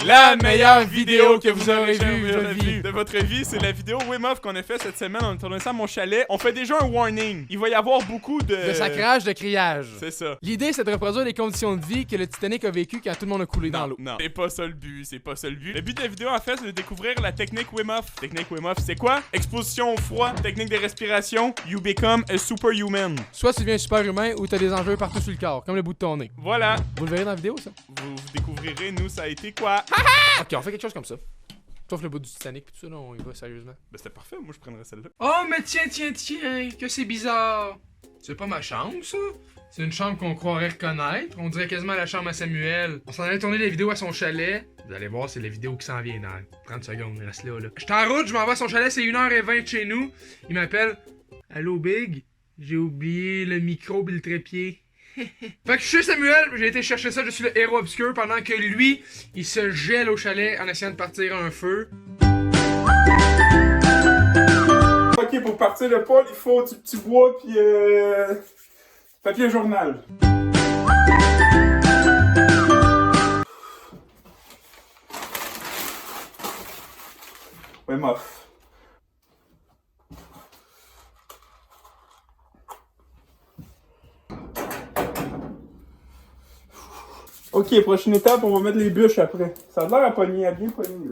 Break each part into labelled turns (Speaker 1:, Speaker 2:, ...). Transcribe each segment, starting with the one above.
Speaker 1: La meilleure vidéo que vous aurez vue
Speaker 2: de votre vie, c'est la vidéo Wim Hof qu'on a fait cette semaine. On a tourné ça à mon chalet. On fait déjà un warning. Il va y avoir beaucoup de
Speaker 1: sacrage, de criage.
Speaker 2: C'est ça.
Speaker 1: L'idée, c'est de reproduire les conditions de vie que le Titanic a vécu quand tout le monde a coulé dans l'eau.
Speaker 2: Non, c'est pas ça le but, c'est pas ça le but. Le but de la vidéo, en fait, c'est de découvrir la technique Wim Hof. Technique Wim Hof, c'est quoi? Exposition au froid, technique de respiration, you become a superhuman.
Speaker 1: Soit tu deviens super humain ou t'as des enjeux partout sur le corps, comme le bout de ton nez.
Speaker 2: Voilà.
Speaker 1: Vous le verrez dans la vidéo, ça?
Speaker 2: Vous découvrirez, nous, ça a été quoi?
Speaker 1: Ok, on fait quelque chose comme ça. Sauf le bout du Titanic pis tout ça, non, on y va sérieusement.
Speaker 2: Ben c'était parfait, moi je prendrais celle-là.
Speaker 1: Oh, mais tiens, que c'est bizarre. C'est pas ma chambre, ça? C'est une chambre qu'on croirait reconnaître. On dirait quasiment la chambre à Samuel. On s'en allait tourner les vidéos à son chalet. Vous allez voir, c'est la vidéo qui s'en vient dans 30 secondes. Reste là. Je suis en route, je m'en vais à son chalet, c'est 1h20 de chez nous. Il m'appelle. Allô, Big? J'ai oublié le micro pis le trépied. Fait que je suis Samuel, j'ai été chercher ça, je suis le héros obscur pendant que lui, il se gèle au chalet en essayant de partir un feu.
Speaker 2: Ok, pour partir le poêle, il faut du petit bois pis papier journal. Wim Hof. Ok, prochaine étape, on va mettre les bûches après. Ça a l'air à pogner, à bien pogner.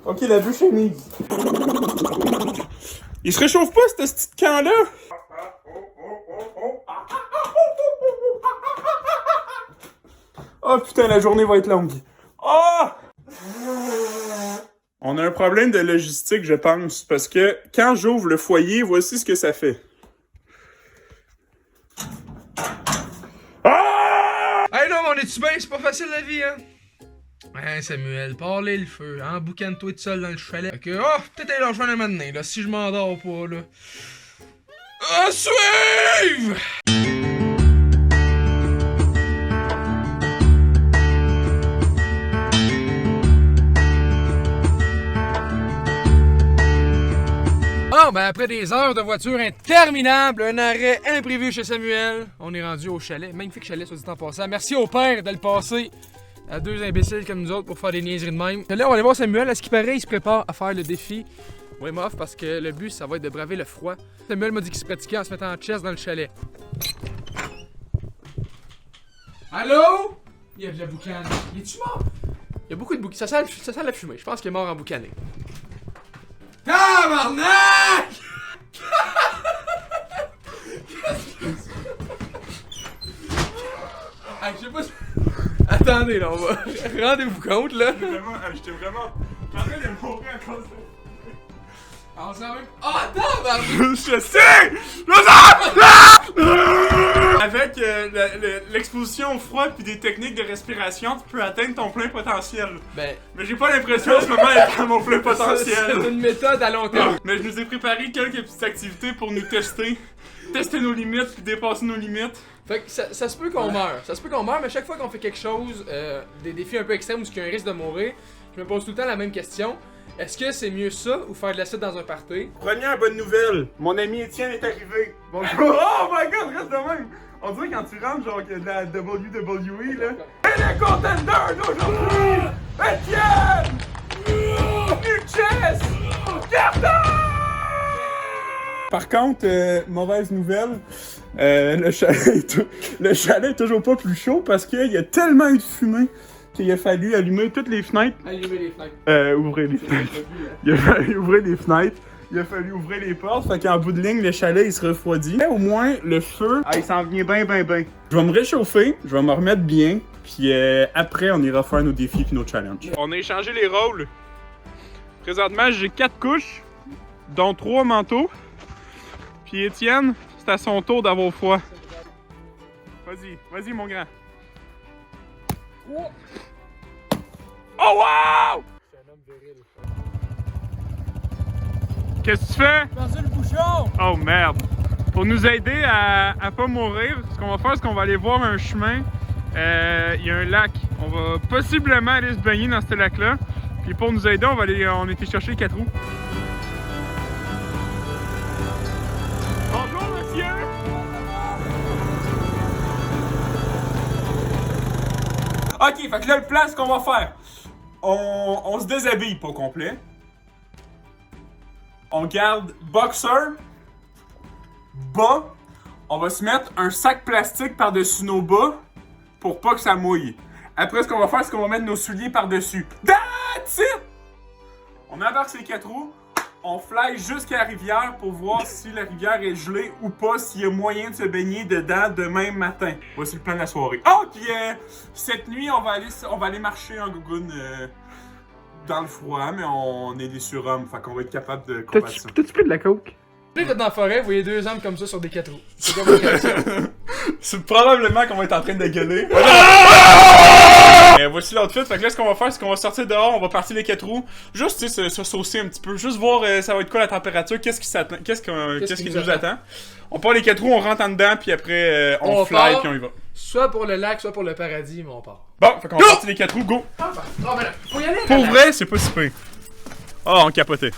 Speaker 2: Ok, la bûche est mise. Il se réchauffe pas, ce petit camp-là? Oh putain, la journée va être longue. Oh! On a un problème de logistique, je pense, parce que quand j'ouvre le foyer, voici ce que ça fait. Ah!
Speaker 1: Hey non, mais on est-tu bien? C'est pas facile la vie, hein? Hein, Samuel, parlez le feu, hein? Boucane-toi tout seul dans le chalet. Ok, oh, peut-être aller leur rejoindre un moment donné, là, si je m'endors pas, là. À suivre! Bon, ben après des heures de voiture interminables, un arrêt imprévu chez Samuel, on est rendu au chalet. Magnifique chalet, soit dit en passant. Merci au père de le passer à deux imbéciles comme nous autres pour faire des niaiseries de même. Là, on va aller voir Samuel. À ce qui paraît, il se prépare à faire le défi Wim Hof parce que le but, ça va être de braver le froid. Samuel m'a dit qu'il se pratiquait en se mettant en chest dans le chalet. Allô? Il y a de la boucane. Il est-tu mort? Il y a beaucoup de boucane. Ça sent la fumée. Je pense qu'il est mort en boucané. Tabarnak! Hey, je sais pas si... Attendez, là, on va... Rendez-vous compte, là.
Speaker 2: J'étais vraiment en train de mourir à cause de...
Speaker 1: On sent même... Oh, tabarnak!
Speaker 2: Je sais! Avec l'exposition au froid puis des techniques de respiration, tu peux atteindre ton plein potentiel.
Speaker 1: Ben...
Speaker 2: Mais j'ai pas l'impression en ce moment d'être à mon plein potentiel.
Speaker 1: C'est une méthode à long terme.
Speaker 2: Mais je nous ai préparé quelques petites activités pour nous tester. Tester nos limites puis dépasser nos limites.
Speaker 1: Fait que ça se peut qu'on meure. Ça se peut qu'on meure, mais chaque fois qu'on fait quelque chose, des défis un peu extrêmes où il y a un risque de mourir, je me pose tout le temps la même question. Est-ce que c'est mieux ça ou faire de l'acide dans un party?
Speaker 2: Première bonne nouvelle, mon ami Étienne est arrivé. Bonjour. Oh my god, reste de même. On dirait quand tu rentres genre de la WWE là. Et le contender d'aujourd'hui, Étienne! Nuches! Carton! Par contre, mauvaise nouvelle, le chalet est toujours pas plus chaud parce qu'il y a tellement eu de fumée qu'il a fallu allumer toutes les fenêtres.
Speaker 1: Allumer les fenêtres.
Speaker 2: Ouvrir les fenêtres. Il a fallu ouvrir les fenêtres. Il a fallu ouvrir les portes. Fait qu'en bout de ligne, le chalet il se refroidit. Mais au moins, le feu, il s'en vient bien. Je vais me réchauffer, je vais me remettre bien. Puis après, on ira faire nos défis puis nos challenges. On a échangé les rôles. Présentement, j'ai 4 couches, dont 3 manteaux. Puis Étienne, c'est à son tour d'avoir froid. Vas-y mon grand. Oh wow!
Speaker 1: C'est un homme viril.
Speaker 2: Qu'est-ce que tu fais?
Speaker 1: Perdu le bouchon!
Speaker 2: Oh merde! Pour nous aider à pas mourir, ce qu'on va faire, c'est qu'on va aller voir un chemin. Il y a un lac. On va possiblement aller se baigner dans ce lac-là. Puis pour nous aider, on a été chercher 4 roues. sérieux? Ok, fait que là, le plan, ce qu'on va faire, on se déshabille pas au complet. On garde boxer, bas. On va se mettre un sac plastique par-dessus nos bas pour pas que ça mouille. Après, ce qu'on va faire, c'est qu'on va mettre nos souliers par-dessus. That's it! On embarque ces 4 roues, on fly jusqu'à la rivière pour voir si la rivière est gelée ou pas, s'il y a moyen de se baigner dedans demain matin. Voici le plan de la soirée. Oh, puis cette nuit, on va aller marcher en gougoune dans le froid, mais on est des surhommes, fait qu'on va être capable de combattre ça.
Speaker 1: T'as-tu pris de la coke? Vous êtes dans la forêt, vous voyez 2 hommes comme ça sur des 4 roues. C'est comme une réaction.
Speaker 2: C'est probablement qu'on va être en train de gueuler. Voici l'outfit. Fait que là, ce qu'on va faire, c'est qu'on va sortir dehors, on va partir les 4 roues. Juste, tu sais, se saucer un petit peu. Juste voir ça va être quoi la température, qu'est-ce qui nous attend. On part les 4 roues, on rentre en dedans, puis après, on fly, puis on y va.
Speaker 1: Soit pour le lac, soit pour le paradis, mais on part.
Speaker 2: Bon, fait qu'on va partir les 4 roues, go!
Speaker 1: Non, mais là, faut y aller!
Speaker 2: Pour vrai, c'est pas si pire. Oh, on capotait.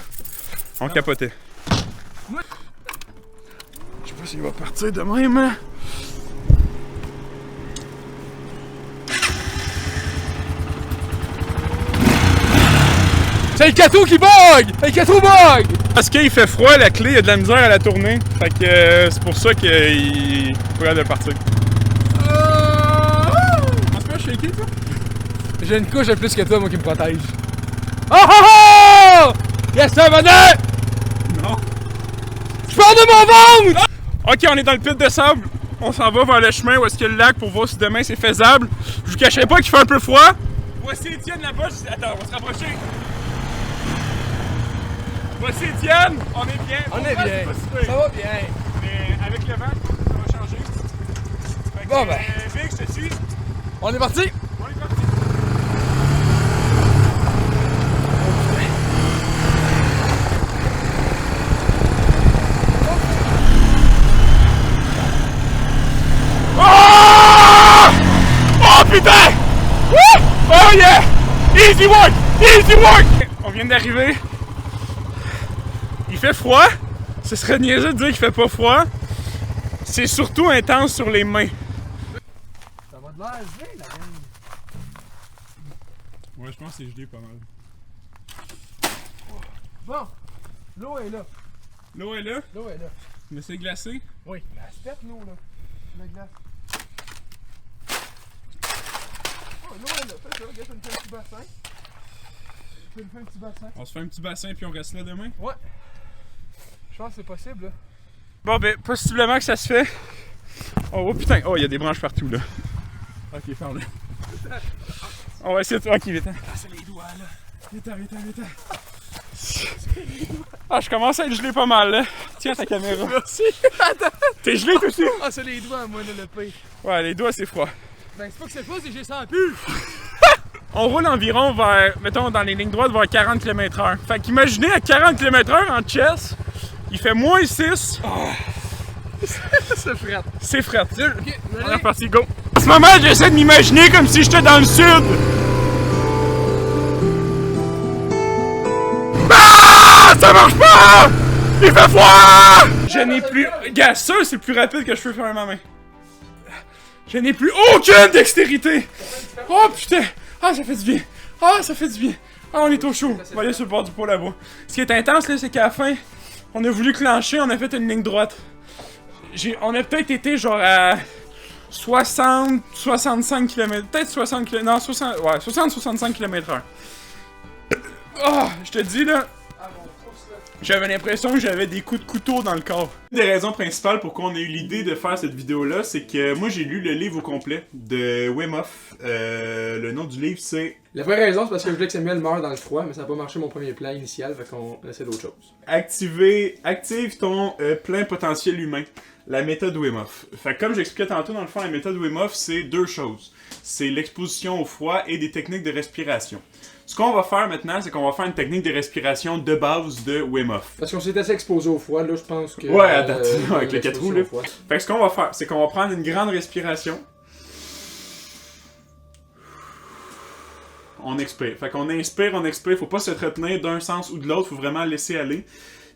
Speaker 2: On capotait. Je sais pas s'il va partir de même, hein?
Speaker 1: C'est le cateau qui bug! C'est le cateau bug!
Speaker 2: Parce qu'il fait froid, la clé, il y a de la misère à la tourner. Fait que c'est pour ça qu'il faut de partir. Pense pas shaker, toi?
Speaker 1: J'ai une couche de plus que toi, moi, qui me protège. Oh oh oh! Yes, ça va venir!
Speaker 2: Non.
Speaker 1: Je pars de mon ventre!
Speaker 2: Ok, on est dans le pit de sable. On s'en va vers le chemin où est-ce qu'il y a le lac pour voir si demain c'est faisable. Je vous cacherai pas qu'il fait un peu froid. Voici Étienne là-bas. Attends, on va se rapprocher. Voici Étienne. On est bien.
Speaker 1: On est bien. Ça va bien.
Speaker 2: Mais avec le vent, ça va changer. Fait que,
Speaker 1: bon ben.
Speaker 2: Vic, je te suis.
Speaker 1: On est parti!
Speaker 2: On est parti. Oh putain! Woo! Oh yeah! Easy work! Easy work! On vient d'arriver. Il fait froid. Ce serait niaiseux de dire qu'il fait pas froid. C'est surtout intense sur les mains.
Speaker 1: Ça va de l'air gelé, la gang.
Speaker 2: Ouais, je pense que c'est gelé pas mal.
Speaker 1: Bon, l'eau est là.
Speaker 2: L'eau est là,
Speaker 1: L'eau est là.
Speaker 2: mais c'est glacé.
Speaker 1: Oui. La step, l'eau, là. La glace. Oh, l'eau est là. Fais ça, regarde, ça me fait un petit bassin. Je me fais un petit bassin.
Speaker 2: On se fait un petit bassin puis on reste là demain.
Speaker 1: Ouais. Je pense que c'est possible, là.
Speaker 2: Bon ben, possiblement que ça se fait. Oh putain, oh il y a des branches partout là. Ok, ferme-le. On va essayer de... Ok, vite.
Speaker 1: Ah, c'est les doigts, là.
Speaker 2: Vite, vite. Ah, je commence à être gelé pas mal là. Tiens ta caméra.
Speaker 1: Merci. Attends.
Speaker 2: T'es gelé toi aussi?
Speaker 1: Ah, c'est les doigts, moi, là, le pire.
Speaker 2: Ouais, les doigts c'est froid.
Speaker 1: Ben, c'est pas que c'est froid, c'est que j'ai senti plus.
Speaker 2: On roule environ vers, mettons dans les lignes droites, vers 40 km/h. Fait qu'imaginez à 40 km/h en chess, il fait moins 6. Oh.
Speaker 1: C'est fret.
Speaker 2: C'est fret.
Speaker 1: Ok,
Speaker 2: On est reparti, go. En ce moment, j'essaie de m'imaginer comme si j'étais dans le sud. Ah! Ça marche pas! Il fait froid! Je n'ai plus... Gars, ça, c'est le plus rapide que je peux faire avec ma main. Je n'ai plus aucune dextérité. Oh putain! Ah, ça fait du bien. Ah, ça fait du bien. Ah, on est au chaud. On va aller sur le bord du pot là-bas. Ce qui est intense, là, c'est qu'à la fin, on a voulu clencher, on a fait une ligne droite. On a peut-être été genre à 60, 65 km, peut-être 60 km, non, 60, ouais, 60-65 km/h. Oh, je te dis là, j'avais l'impression que j'avais des coups de couteau dans le corps. Une des raisons principales pourquoi on a eu l'idée de faire cette vidéo-là, c'est que moi j'ai lu le livre au complet de Wim Hof. Le nom du livre c'est...
Speaker 1: La vraie raison, c'est parce que je voulais que Samuel meure dans le froid, mais ça n'a pas marché mon premier plan initial, fait qu'on essaie d'autre chose.
Speaker 2: Active ton plein potentiel humain. La méthode Wim Hof. Fait que comme j'expliquais tantôt, dans le fond, la méthode Wim Hof, c'est 2 choses. C'est l'exposition au froid et des techniques de respiration. Ce qu'on va faire maintenant, c'est qu'on va faire une technique de respiration de base de Wim Hof.
Speaker 1: Parce qu'on s'est assez exposé au froid, là, je pense que...
Speaker 2: Ouais, à date, avec les 4 roues, là. Fait que ce qu'on va faire, c'est qu'on va prendre une grande respiration. On expire. Fait qu'on inspire, faut pas se retenir d'un sens ou de l'autre, faut vraiment laisser aller.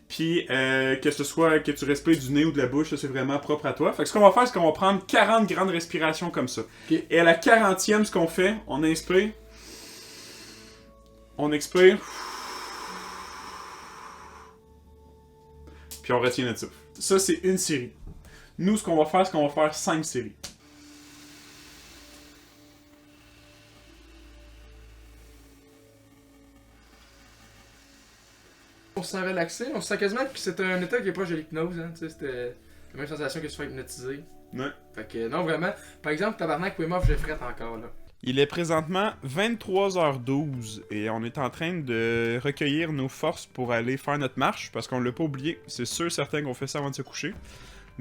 Speaker 2: Puis que ce soit que tu respires du nez ou de la bouche, ça c'est vraiment propre à toi. Fait que ce qu'on va faire, c'est qu'on va prendre 40 grandes respirations comme ça.
Speaker 1: Okay.
Speaker 2: Et à la 40e, ce qu'on fait, on inspire. On expire. Puis on retient notre souffle. Ça, c'est une série. Nous, ce qu'on va faire, c'est qu'on va faire 5 séries.
Speaker 1: On se sent relaxé, on se sent quasiment que c'est un état qui est proche de l'hypnose, hein, tu sais, c'était la même sensation que tu fais hypnotiser.
Speaker 2: Ouais.
Speaker 1: Fait que non, vraiment. Par exemple, tabarnak, Wim Hof, je frette encore, là.
Speaker 2: Il est présentement 23h12 et on est en train de recueillir nos forces pour aller faire notre marche parce qu'on l'a pas oublié. C'est sûr certain qu'on fait ça avant de se coucher.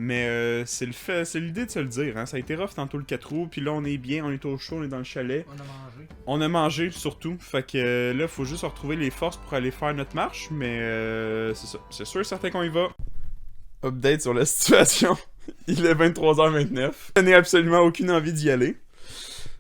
Speaker 2: Mais c'est l'idée de se le dire, hein. Ça a été rough tantôt le 4 roues, puis là on est bien, on est au chaud, on est dans le chalet.
Speaker 1: On a mangé.
Speaker 2: On a mangé surtout, fait que là faut juste retrouver les forces pour aller faire notre marche, mais c'est ça. C'est sûr certain qu'on y va. Update sur la situation. Il est 23h29. Je n'ai absolument aucune envie d'y aller.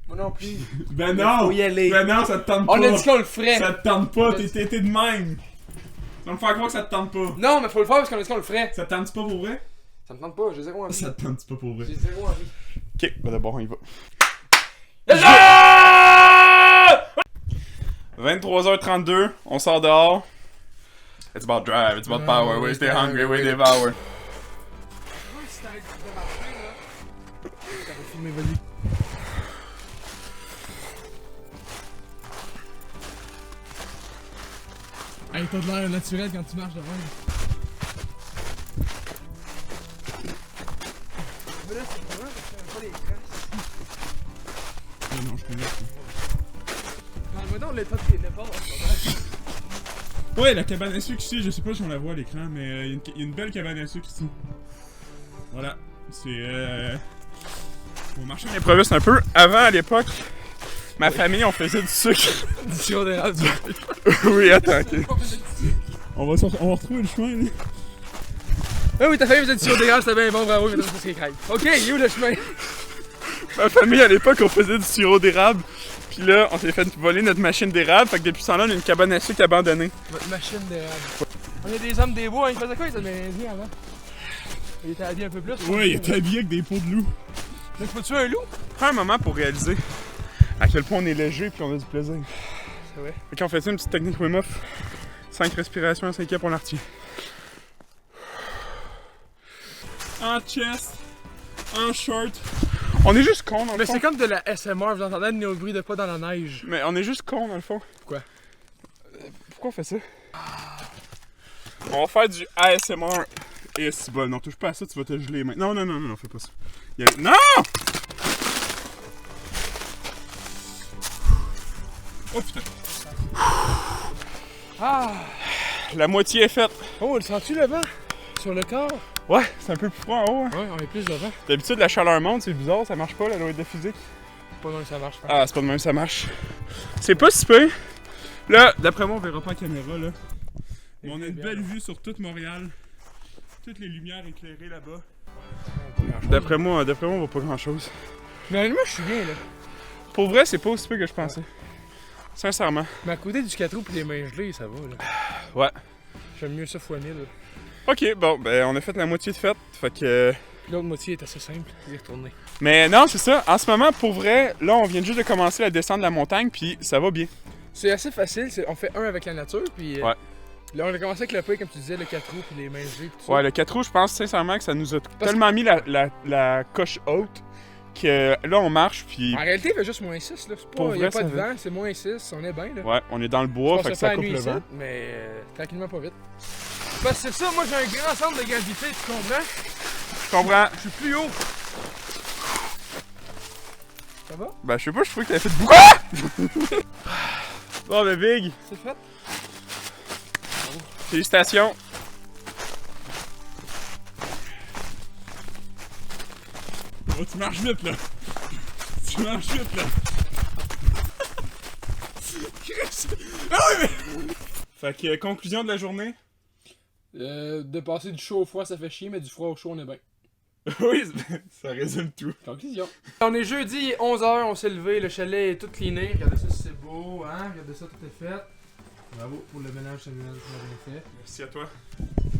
Speaker 1: Moi non plus.
Speaker 2: Ben non!
Speaker 1: Faut y aller.
Speaker 2: Ben non, ça te tente pas!
Speaker 1: On a dit qu'on le ferait!
Speaker 2: Ça te tente pas, t'es de même! Tu vas me faire croire que ça te tente pas!
Speaker 1: Non, mais faut le faire parce qu'on a dit qu'on le ferait!
Speaker 2: Ça te tente pas pour vrai?
Speaker 1: Ça me tente pas, j'ai zéro envie.
Speaker 2: Ça te tente pas pour vrai.
Speaker 1: J'ai zéro envie.
Speaker 2: Ok, ben d'abord on y va. 23h32, on sort dehors. It's about drive, it's about power, we stay hungry, we devour.
Speaker 1: Si t'arrêtes de marcher, là. T'aurais filmé Vali. Hey, t'as de l'air naturel quand tu marches devant. Mais là, c'est vraiment parce qu'il n'y a pas les traces.
Speaker 2: Non, je connais ça.
Speaker 1: Parle-moi donc l'état de tes efforts.
Speaker 2: Ouais, la cabane à sucre ici, je sais pas si on la voit à l'écran, mais il y a une belle cabane à sucre ici. Voilà, c'est faut marcher l'improviste un peu. Avant, à l'époque, ma famille, on faisait du sucre.
Speaker 1: Du sirop d'érable.
Speaker 2: Oui, attends, ok. On va retrouver le chemin, là.
Speaker 1: Ah oui, ta famille faisait du sirop d'érable, c'était bien bon, bravo, mais c'est crème. Ok, il est où le chemin?
Speaker 2: Ma famille, à l'époque, on faisait du sirop d'érable. Puis là, on s'est fait voler notre machine d'érable. Fait que depuis ce temps-là, on a une cabane à sucre abandonnée.
Speaker 1: Votre machine d'érable. On a des hommes des bois, hein. Ils faisaient quoi, ils étaient indien avant? Il était habillé un peu plus.
Speaker 2: Ouais, il était habillé avec des peaux de loup.
Speaker 1: Mais faut tuer un loup?
Speaker 2: Prends un moment pour réaliser à quel point on est léger puis on a du plaisir.
Speaker 1: C'est vrai.
Speaker 2: Fait qu'on fait ça, une petite technique Wim Hof. 5 respirations, 5 pour l'artier. En chest, en short. On est juste con dans le
Speaker 1: Mais
Speaker 2: fond.
Speaker 1: c'est comme de la SMR, vous entendez nos bruits de pas dans la neige.
Speaker 2: Mais on est juste con dans le fond.
Speaker 1: Pourquoi?
Speaker 2: Pourquoi on fait ça? On va faire du ASMR. Et c'est bon, non, touche pas à ça, tu vas te geler maintenant. Non, fais pas ça. Non! Oh putain.
Speaker 1: Ah!
Speaker 2: La moitié est faite.
Speaker 1: Oh, le sens-tu le vent? Sur le corps?
Speaker 2: Ouais, c'est un peu plus froid en haut. Hein.
Speaker 1: Ouais, on est plus devant.
Speaker 2: D'habitude, la chaleur monte, c'est bizarre, ça marche pas la loi de physique.
Speaker 1: Pas non, ça marche pas.
Speaker 2: Ah, c'est pas de même, ça marche. C'est pas si peu. Là, d'après moi, on verra pas la caméra, là. Mais on a une belle vue sur toute Montréal. Toutes les lumières éclairées là-bas. D'après moi, on voit pas grand-chose.
Speaker 1: Mais honnêtement, je suis bien, là.
Speaker 2: Pour vrai, c'est pas aussi peu que je pensais. Sincèrement.
Speaker 1: Mais à côté du 4 roues pis des mains gelées, ça va, là.
Speaker 2: Ouais.
Speaker 1: J'aime mieux ça fois 1000, là.
Speaker 2: Ok, bon, ben on a fait la moitié de fête, fait que...
Speaker 1: L'autre moitié est assez simple, y retourner.
Speaker 2: Mais non, c'est ça, en ce moment, pour vrai, là, on vient juste de commencer la descente de la montagne, puis ça va bien.
Speaker 1: C'est assez facile, on fait un avec la nature, puis...
Speaker 2: Ouais.
Speaker 1: Là, on a commencé avec le pays, comme tu disais, le 4 roues puis les mains gelées pis tout ça.
Speaker 2: Ouais, le 4 roues, je pense sincèrement que ça nous a tellement mis la coche haute, que là, on marche, puis...
Speaker 1: En réalité, il fait juste moins 6, là. C'est
Speaker 2: Pour
Speaker 1: pas, y
Speaker 2: vrai,
Speaker 1: a pas
Speaker 2: ça
Speaker 1: de
Speaker 2: va.
Speaker 1: vent, c'est moins 6, on est bien, là.
Speaker 2: Ouais, on est dans le bois, fait que ça coupe le vent.
Speaker 1: Mais tranquillement, pas vite. Parce que c'est ça, moi j'ai un grand centre de gravité, tu comprends?
Speaker 2: Je comprends.
Speaker 1: Je suis plus haut. Ça va?
Speaker 2: Ben, je sais pas, je trouvais que t'avais fait beaucoup. Bon, ben, Big,
Speaker 1: C'est fait?
Speaker 2: félicitations. Oh, tu marches vite, là. Tu marches vite, là. Ah oui, mais... Fait que, conclusion de la journée.
Speaker 1: De passer du chaud au froid, ça fait chier, mais du froid au chaud, on est bien.
Speaker 2: Oui, ça résume tout.
Speaker 1: Conclusion. On est jeudi, 11h, on s'est levé, le chalet est tout cleané. Regardez ça, c'est beau, hein? Regardez ça, tout est fait. Bravo pour le ménage Samuel, tu l'as bien fait.
Speaker 2: Merci à toi.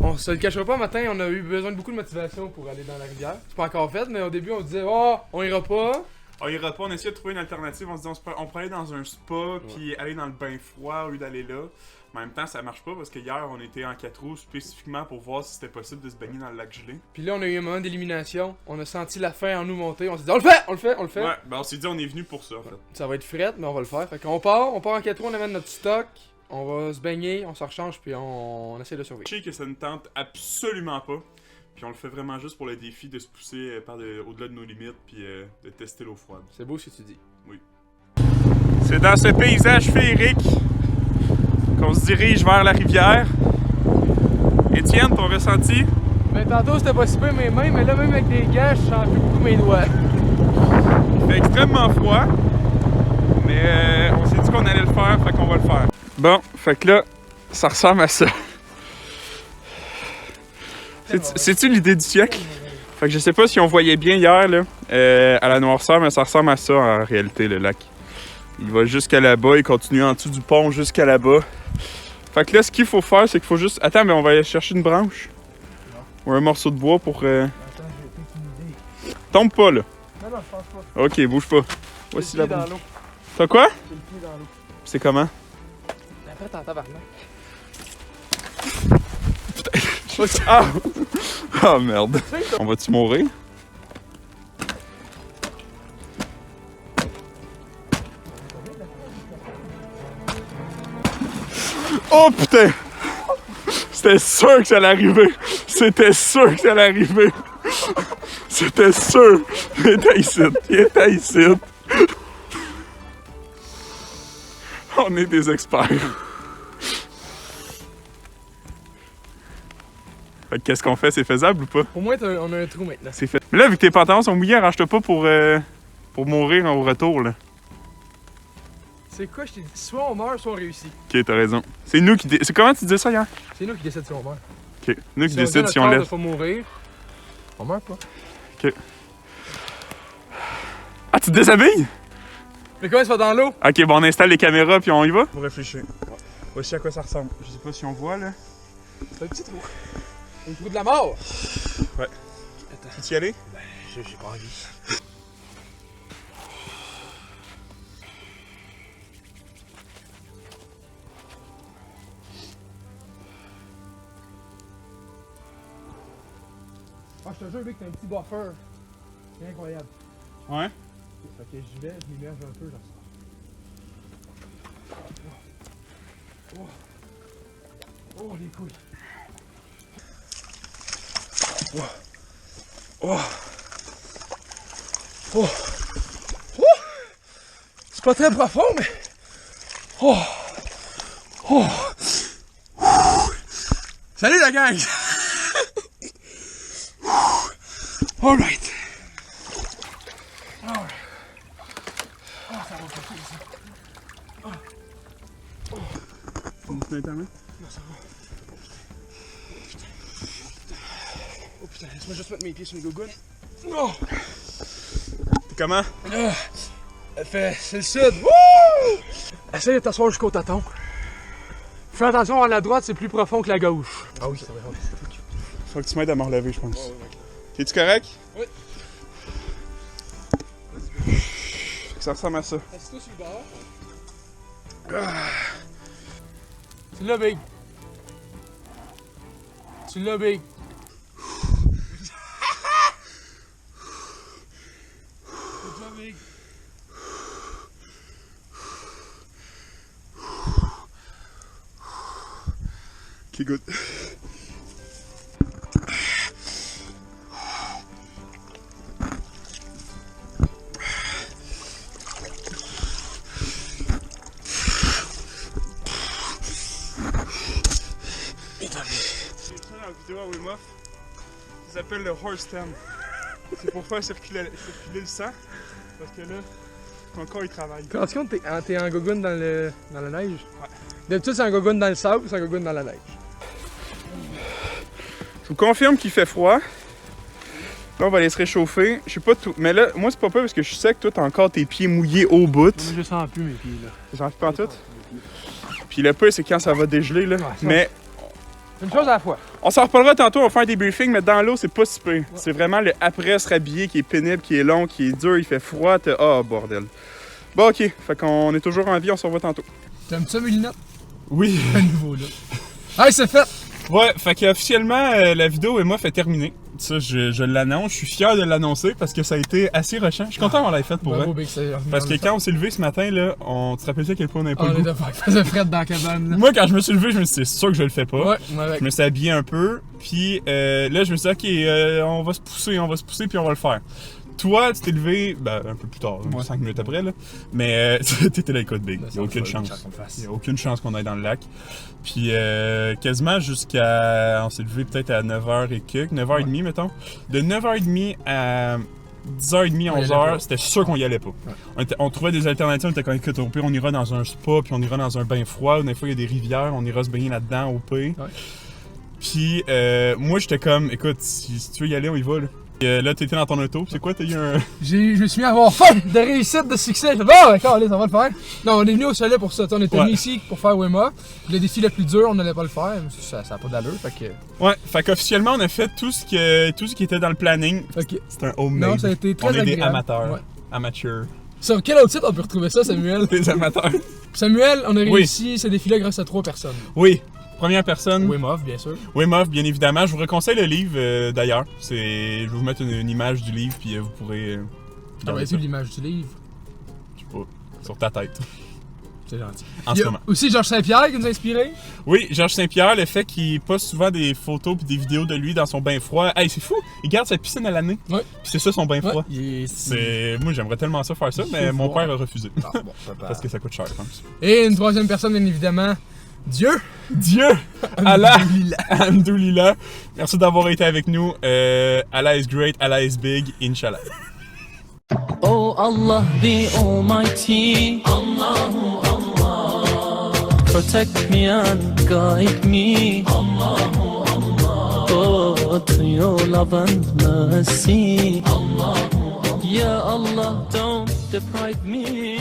Speaker 1: On se le cachera pas, matin, on a eu besoin de beaucoup de motivation pour aller dans la rivière. C'est pas encore fait, mais au début, on disait, oh, on ira pas.
Speaker 2: On ira pas, on essayait de trouver une alternative. On se dit, on pourrait aller dans un spa, puis aller dans le bain froid au lieu d'aller là. Mais en même temps, ça marche pas parce que hier, on était en 4 roues spécifiquement pour voir si c'était possible de se baigner dans le lac gelé.
Speaker 1: Puis là, on a eu un moment d'élimination. On a senti la faim en nous monter. On s'est dit, on le fait, on le fait, on le fait.
Speaker 2: Ouais, ben on s'est dit, on est venu pour ça, en fait.
Speaker 1: Ça va être fret, mais on va le faire. Fait qu'on part en 4 roues, on amène notre stock. On va se baigner, on se rechange, puis on essaie de survivre.
Speaker 2: Je sais que ça ne tente absolument pas. Puis on le fait vraiment juste pour le défi de se pousser au-delà de nos limites, puis de tester l'eau froide.
Speaker 1: C'est beau ce que tu dis.
Speaker 2: Oui. C'est dans ce paysage féerique qu'on se dirige vers la rivière. Étienne, ton ressenti?
Speaker 1: Ben tantôt c'était pas si peu mes mains, mais là même avec des gants, je sens plus beaucoup mes doigts.
Speaker 2: Il fait extrêmement froid, mais on s'est dit qu'on allait le faire, fait qu'on va le faire. Bon, fait que là, ça ressemble à ça. C'est-tu l'idée du siècle? Fait que je sais pas si on voyait bien hier là, à la noirceur, mais ça ressemble à ça en réalité, le lac. Il va jusqu'à là-bas, il continue en dessous du pont jusqu'à là-bas. Fait que là, ce qu'il faut faire, c'est qu'il faut juste... Attends, mais on va aller chercher une branche. Ou un morceau de bois pour... Attends, j'ai aucune idée. Tombe pas, là.
Speaker 1: Non, je pense pas.
Speaker 2: Ok, bouge pas. Voici la
Speaker 1: dans
Speaker 2: branche.
Speaker 1: l'eau.
Speaker 2: T'as quoi?
Speaker 1: J'ai le pied dans l'eau.
Speaker 2: C'est comment?
Speaker 1: Après, t'en tabarnak.
Speaker 2: Ah! Ah merde. On va-tu mourir? Oh putain! C'était sûr que ça allait arriver! C'était sûr que ça allait arriver! C'était sûr! Il était ici! Il était ici! On est des experts! Fait que qu'est-ce qu'on fait? C'est faisable ou pas?
Speaker 1: Au moins, on a un trou maintenant.
Speaker 2: C'est fait. Mais là, vu que tes pantalons sont mouillés, arrange-toi pas pour mourir au retour, là.
Speaker 1: C'est quoi, je t'ai dit? Soit on meurt, soit on réussit.
Speaker 2: Ok, t'as raison. C'est nous qui... C'est comment tu disais ça, hier?
Speaker 1: C'est nous qui décident si on meurt.
Speaker 2: Ok. Nous qui
Speaker 1: Si
Speaker 2: décident si on
Speaker 1: laisse.
Speaker 2: laisse.
Speaker 1: Si on mourir, on meurt pas.
Speaker 2: Ok. Ah, tu te déshabilles?
Speaker 1: Mais comment ça va dans l'eau?
Speaker 2: Ok, bon, on installe les caméras puis on y va? Pour réfléchir. Voici à quoi ça ressemble. Je sais pas si on voit, là.
Speaker 1: C'est un petit trou. Un trou de la mort.
Speaker 2: Ouais.
Speaker 1: Attends.
Speaker 2: Tu y aller?
Speaker 1: Ben, j'ai pas envie. Ah, je te jure, mec, t'as un petit buffer. C'est incroyable.
Speaker 2: Ouais.
Speaker 1: Fait que j'y vais, je m'immerge un peu, genre ça. Oh, les couilles. C'est pas très profond, mais... Salut la gang! Alright.
Speaker 2: On se met ta main?
Speaker 1: Non, ça va. Oh putain, laisse-moi juste mettre mes pieds sur le gogoon. Oh!
Speaker 2: Comment?
Speaker 1: C'est le sud. Wouh! Essaye de t'asseoir jusqu'au tâton. Fais attention, à la droite, c'est plus profond que la gauche. Ah oui, c'est vrai.
Speaker 2: Faut que tu m'aides à me relever, je pense. Oh, okay. Es-tu correct?
Speaker 1: Oui.
Speaker 2: Ça ressemble à ça.
Speaker 1: Assieds-toi sur le bord. Tu l'as, Big. Tu l'as, Big. Tu l'as, Big.
Speaker 2: Ok, good. Dans la vidéo à Wim Hof, ça s'appelle le horse stand. C'est pour faire circuler le sang, parce que là, ton corps il travaille.
Speaker 1: Tu te rends compte que t'es en gogoune dans la neige?
Speaker 2: Ouais.
Speaker 1: D'habitude, c'est un gogoune dans le sable ou c'est un gogoune dans la neige?
Speaker 2: Je vous confirme qu'il fait froid. Là, on va aller se réchauffer. Je sais pas tout. Mais là, moi, c'est pas parce que je sais que toi, t'as encore tes pieds mouillés au bout.
Speaker 1: Moi, je sens plus mes pieds, là.
Speaker 2: J'en fais pas en tout. Puis le peu, c'est quand ça va dégeler, là.
Speaker 1: Ouais, ça,
Speaker 2: mais
Speaker 1: Une chose à la fois.
Speaker 2: On s'en reparlera tantôt, on va faire des briefings, mais dans l'eau, c'est pas si pire. C'est vraiment le après se rhabiller qui est pénible, qui est long, qui est dur, il fait froid. Oh, bordel. Bon, ok. Fait qu'on est toujours en vie, on se revoit tantôt.
Speaker 1: T'aimes ça, mes lunettes?
Speaker 2: Oui.
Speaker 1: À nouveau, là. Hey, c'est fait!
Speaker 2: Ouais, fait qu'officiellement, la vidéo Wim Hof est terminée. Ça, je l'annonce. Je suis fier de l'annoncer parce que ça a été assez rushant. Je suis content d'avoir fait pour vrai. Parce que quand on s'est levé ce matin, là, on te rappelle à quel point on n'avait pas le goût.
Speaker 1: Il faisait fret dans la cabane. Là.
Speaker 2: Moi, quand je me suis levé, je me suis dit, c'est sûr que je le fais pas.
Speaker 1: Ouais,
Speaker 2: je me suis habillé un peu. Puis là, je me suis dit, ok, on va se pousser, puis on va le faire. Toi, tu t'es levé, un peu plus tard, 5 minutes après, là. Mais t'étais là, écoute, Big. Il n'y a aucune chance. Il n'y a aucune chance qu'on aille dans le lac. Puis quasiment jusqu'à. On s'est levé peut-être à 9h et quelques, 9h30, mettons. De 9h30 à 10h30, 11h, c'était sûr qu'on y allait pas. Ouais. On trouvait des alternatives, on était comme, écoute, au pire, on ira dans un spa, puis on ira dans un bain froid. Des fois, il y a des rivières, on ira se baigner là-dedans, au pire. Ouais. Puis moi, j'étais comme, écoute, si tu veux y aller, on y va, là. Là, t'étais dans ton auto, c'est quoi, t'as eu un...
Speaker 1: Je me suis mis à avoir faim de réussite, de succès. Bon, d'accord, allez, ça va le faire. Non, on est venu au chalet pour ça. On était venu ici pour faire Wim Hof. Le défi le plus dur, on n'allait pas le faire. Ça n'a pas d'allure, fait que...
Speaker 2: Ouais, fait qu'officiellement, on a fait tout ce qui était dans le planning.
Speaker 1: Okay.
Speaker 2: C'était un homemade.
Speaker 1: Non, ça a été très agréable.
Speaker 2: On est des amateurs. Ouais. Amateurs.
Speaker 1: Sur quel autre site on peut retrouver ça, Samuel?
Speaker 2: Des amateurs.
Speaker 1: Samuel, on a réussi ce défi-là grâce à 3 personnes.
Speaker 2: Oui. Première personne.
Speaker 1: Wim Hof, bien sûr.
Speaker 2: Wim Hof, bien évidemment. Je vous conseille le livre, d'ailleurs. Je vais vous mettre une image du livre, puis vous pourrez...
Speaker 1: Ah ben, c'est l'image du livre?
Speaker 2: Je sais pas. Sur ta tête.
Speaker 1: C'est gentil.
Speaker 2: En ce moment.
Speaker 1: Aussi Georges Saint-Pierre qui nous a inspiré.
Speaker 2: Oui, Georges Saint-Pierre, le fait qu'il poste souvent des photos puis des vidéos de lui dans son bain froid. Hey, c'est fou! Il garde sa piscine à l'année. Oui. Puis c'est ça son bain froid. Moi, j'aimerais tellement ça faire ça, mais mon père a refusé. Ah, bon, parce que ça coûte cher, je pense.
Speaker 1: Et une troisième personne, bien évidemment. Dieu!
Speaker 2: Allah! Alhamdoulilah! Merci d'avoir été avec nous. Allah is great, Allah is big, Inch'Allah.
Speaker 3: Oh Allah the Almighty, Allahu Allah, protect me and guide me, Allahu Allah, oh to your love and mercy, Allahu Allah, Ya Allah don't deprive me.